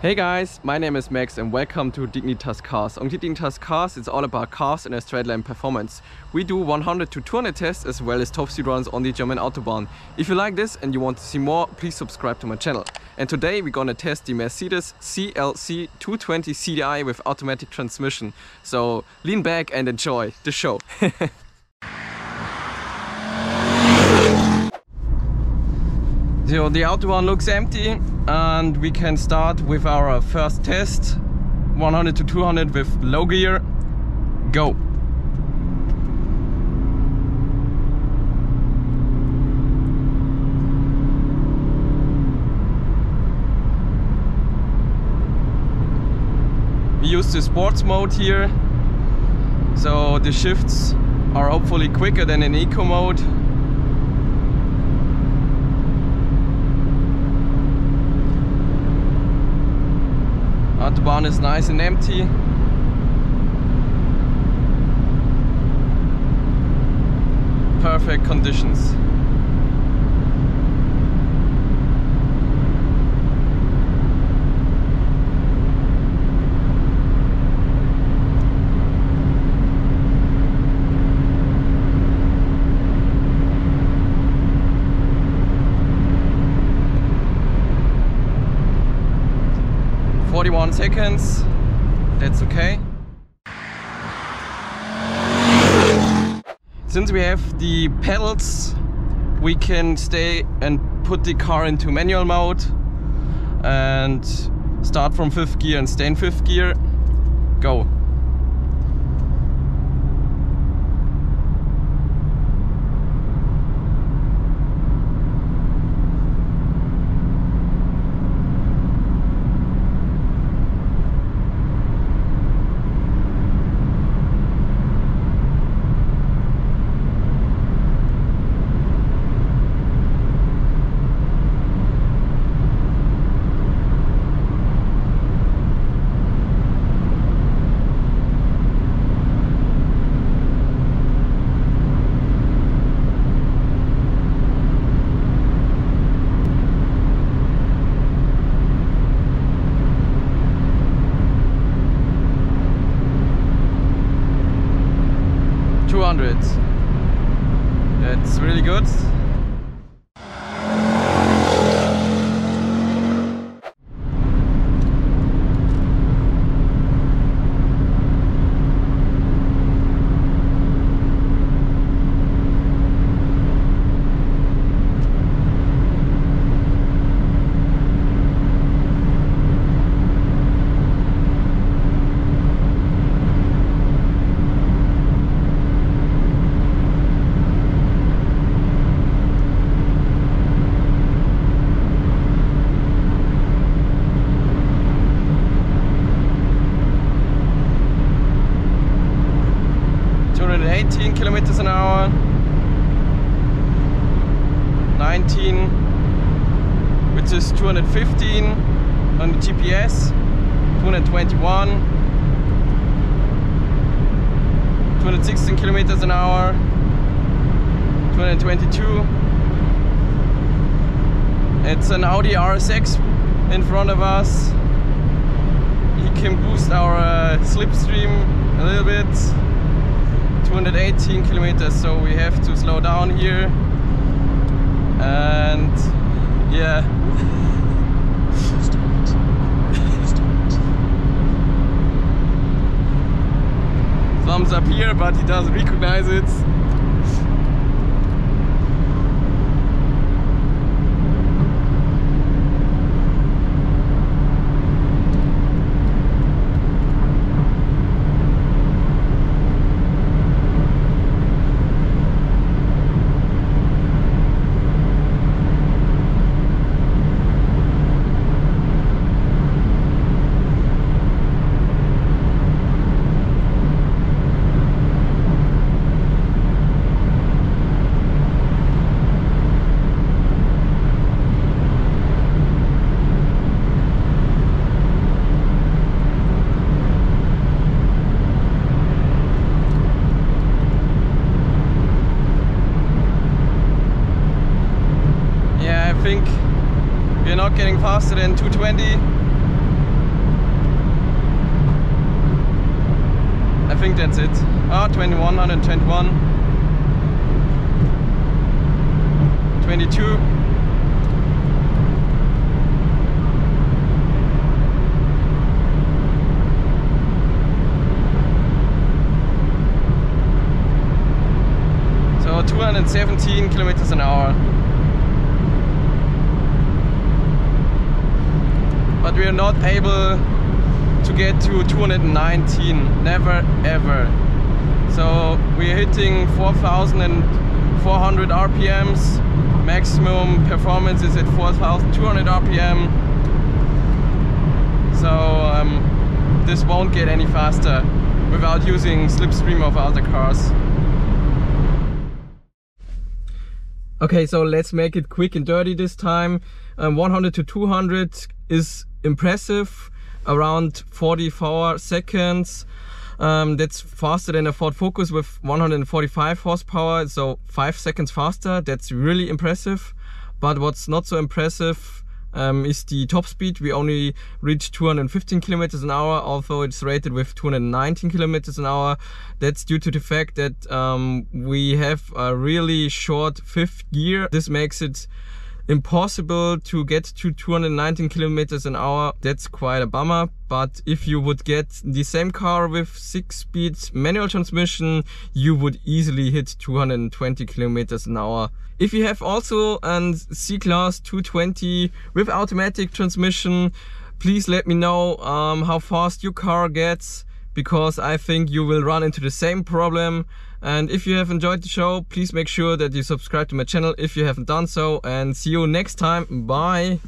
Hey guys, my name is Max and welcome to Dignitas Cars. On Dignitas Cars, it's all about cars and a straight line performance. We do 100 to 200 tests as well as top speed runs on the German Autobahn. If you like this and you want to see more, please subscribe to my channel. And today we're gonna test the Mercedes CLC 220 CDI with automatic transmission. So lean back and enjoy the show. So the Autobahn looks empty and we can start with our first test. 100 to 200 with low gear. Go! We use the sports mode here, so the shifts are hopefully quicker than in eco mode. Autobahn is nice and empty. Perfect conditions. Seconds, that's okay. Since we have the pedals, we can stay and put the car into manual mode and start from 5th gear and stay in 5th gear. Go! That's really good. Kilometers an hour, 19, which is 215 on the GPS, 221, 216 kilometers an hour, 222. It's an Audi RS in front of us. He can boost our slipstream a little bit. 218 kilometers, so we have to slow down here, and yeah. Thumbs up here, but he doesn't recognize it. think we're not getting faster than 220. I think that's it. 21, 121, 22. So 217 kilometers an hour. But we are not able to get to 219, never ever. So we're hitting 4,400 RPMs, maximum performance is at 4,200 RPM. So this won't get any faster without using slipstream of other cars. Okay, so let's make it quick and dirty this time. 100 to 200 is impressive, around 44 seconds. That's faster than a Ford Focus with 145 horsepower, so 5 seconds faster. That's really impressive. But what's not so impressive is the top speed. We only reached 215 kilometers an hour, although it's rated with 219 kilometers an hour. That's due to the fact that we have a really short fifth gear. This makes it impossible to get to 219 kilometers an hour. That's quite a bummer. But if you would get the same car with 6-speed manual transmission, you would easily hit 220 kilometers an hour. If you have also a C Class 220 with automatic transmission, please let me know how fast your car gets, because I think you will run into the same problem. And if you have enjoyed the show, please make sure that you subscribe to my channel if you haven't done so, and see you next time. Bye!